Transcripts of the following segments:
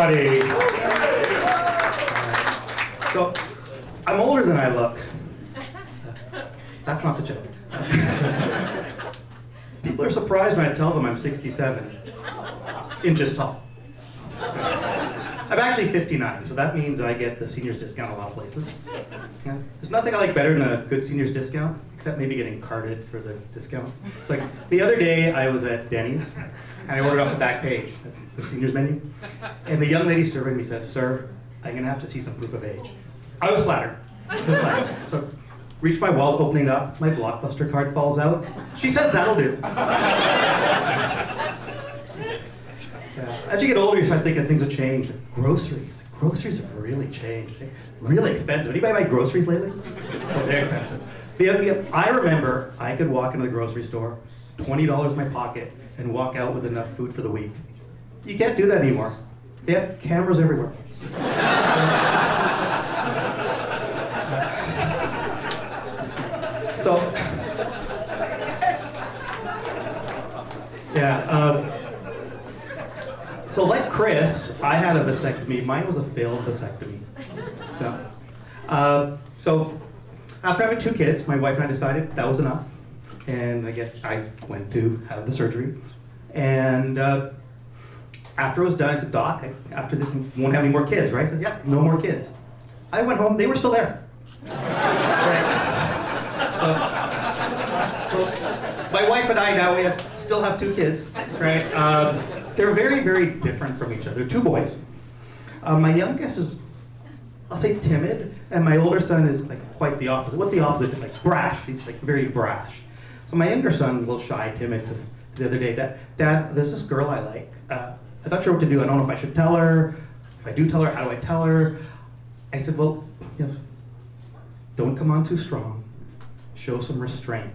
everybody. So, I'm older than I look. That's not the joke. People are surprised when I tell them I'm 67 inches tall. I'm actually 59, so that means I get the seniors discount a lot of places. Yeah. There's nothing I like better than a good seniors discount, except maybe getting carded for the discount. It's like the other day I was at Denny's, and I ordered off the back page. That's the seniors menu. And the young lady serving me says, "Sir, I'm gonna have to see some proof of age." I was flattered. So, reach my wallet, opening it up, my Blockbuster card falls out. She says, "That'll do." As you get older, you start thinking things have changed. Groceries have really changed. They're really expensive. Anybody buy groceries lately? Oh, they're expensive. I remember I could walk into the grocery store, $20 in my pocket, and walk out with enough food for the week. You can't do that anymore. They have cameras everywhere. So like Chris, I had a vasectomy. Mine was a failed vasectomy. So after having 2 kids, my wife and I decided that was enough. And I guess I went to have the surgery. And after it was done, I said, "Doc, after this, we won't have any more kids, right?" I said, "Yeah, no more kids." I went home, they were still there. Right. So my wife and I now, still have 2 kids, right? They're very, very different from each other. They're 2 boys. My youngest is, I'll say, timid, and my older son is like quite the opposite. What's the opposite? Like brash. He's like very brash. So my younger son, will shy, timid, says the other day, Dad, there's this girl I like. I'm not sure what to do. I don't know if I should tell her. If I do tell her, how do I tell her? I said, well, don't come on too strong. Show some restraint.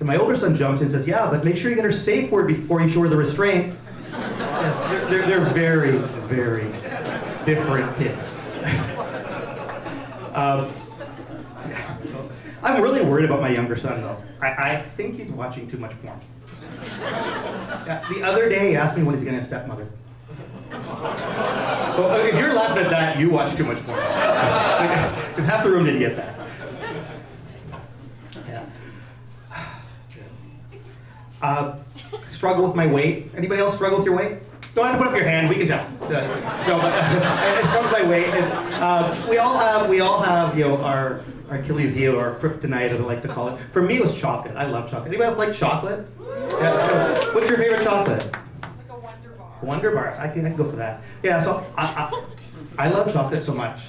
And my older son jumps in and says, "Yeah, but make sure you get her safe word before you show her the restraint." They're very, very different kids. I'm really worried about my younger son, though. I think he's watching too much porn. The other day, he asked me when he's getting a stepmother. Well, if you're laughing at that, you watch too much porn. Because half the room didn't get that. Struggle with my weight. Anybody else struggle with your weight? Don't have to put up your hand. We can tell. No, but I struggle with my weight. And, we all have, our Achilles heel or our kryptonite, as I like to call it. For me, it was chocolate. I love chocolate. Anybody else like chocolate? Yeah. What's your favorite chocolate? Like a Wonder Bar. Wonder Bar. I can go for that. Yeah. So I love chocolate so much.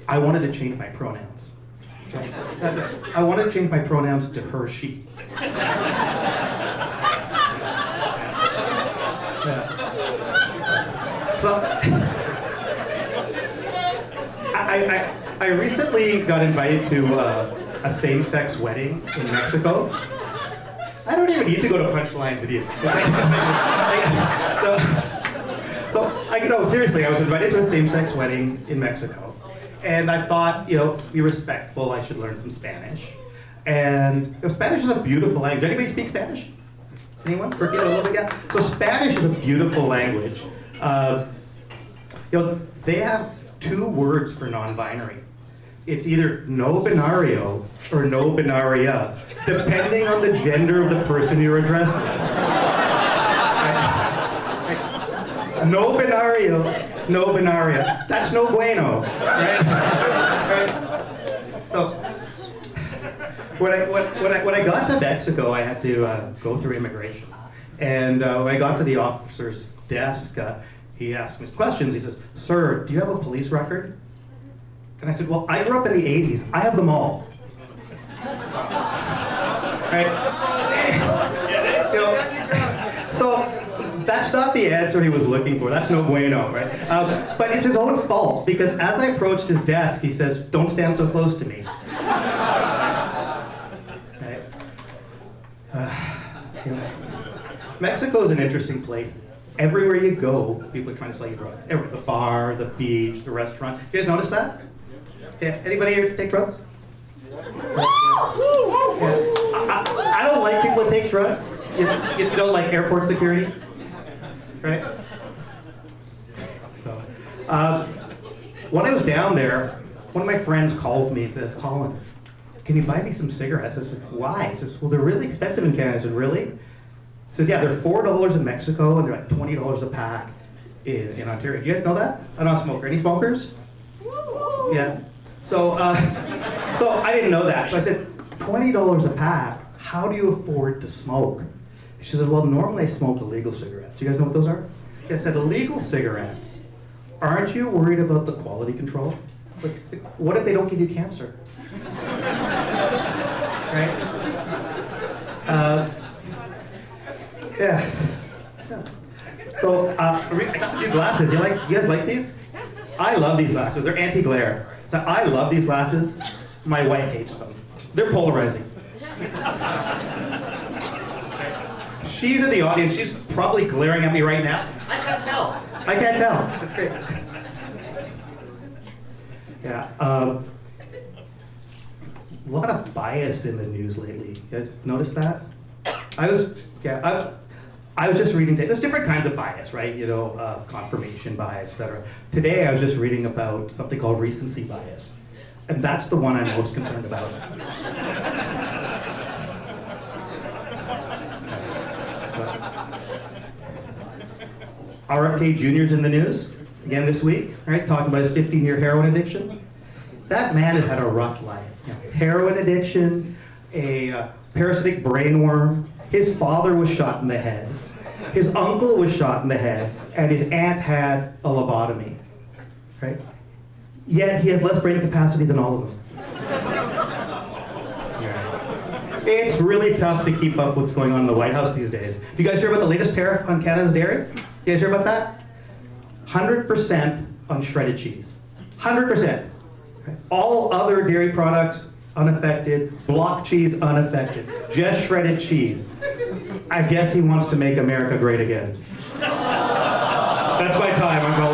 I wanted to change my pronouns. I wanted to change my pronouns to her, she. So, I recently got invited to a same-sex wedding in Mexico. I don't even need to go to punchlines with you. Seriously, I was invited to a same-sex wedding in Mexico. And I thought, be respectful, I should learn some Spanish. And Spanish is a beautiful language. Anybody speak Spanish? Anyone? Forget a little bit, yeah. So Spanish is a beautiful language. They have 2 words for non-binary. It's either no binario or no binaria, depending on the gender of the person you're addressing. No binario, no binaria. That's no bueno, right? So when I got to Mexico, I had to go through immigration. And when I got to the officer's desk, he asked me questions. He says, "Sir, do you have a police record?" And I said, "Well, I grew up in the 80s. I have them all." Right? So that's not the answer he was looking for. That's no bueno, right? But it's his own fault, because as I approached his desk, he says, "Don't stand so close to me." Right? Mexico is an interesting place. Everywhere you go, people are trying to sell you drugs. Everywhere. The bar, the beach, the restaurant. You guys notice that? Yeah. Anybody here take drugs? Yeah. I don't like people that take drugs. You don't like airport security? Right? So, When I was down there, one of my friends calls me and says, Colin, can you buy me some cigarettes? I said, why? He says, well, they're really expensive in Canada. I said, really? He says, yeah, they're $4 in Mexico and they're like $20 a pack in Ontario. You guys know that? I'm not a smoker. Any smokers? Yeah. So, so I didn't know that. So I said, $20 a pack, how do you afford to smoke? She said, well, normally I smoke illegal cigarettes. You guys know what those are? I said, illegal cigarettes. Aren't you worried about the quality control? Like, what if they don't give you cancer? Right? Yeah. So, new glasses. You guys like these? I love these glasses. They're anti-glare. So I love these glasses. My wife hates them. They're polarizing. She's in the audience. She's probably glaring at me right now. I can't tell. I can't tell. That's great. Yeah. A lot of bias in the news lately. You guys notice that? I was just reading. There's different kinds of bias, right? You know, confirmation bias, etc. Today, I was just reading about something called recency bias, and that's the one I'm most concerned about. RFK Jr.'s in the news again this week, right? Talking about his 15-year heroin addiction. That man has had a rough life. You know, heroin addiction, a parasitic brain worm. His father was shot in the head. His uncle was shot in the head, and his aunt had a lobotomy, right? Yet he has less brain capacity than all of them. Yeah. It's really tough to keep up what's going on in the White House these days. You guys hear about the latest tariff on Canada's dairy? You guys hear about that? 100% on shredded cheese. 100%. All other dairy products unaffected, block cheese unaffected, just shredded cheese. I guess he wants to make America great again. That's my time. I'm going.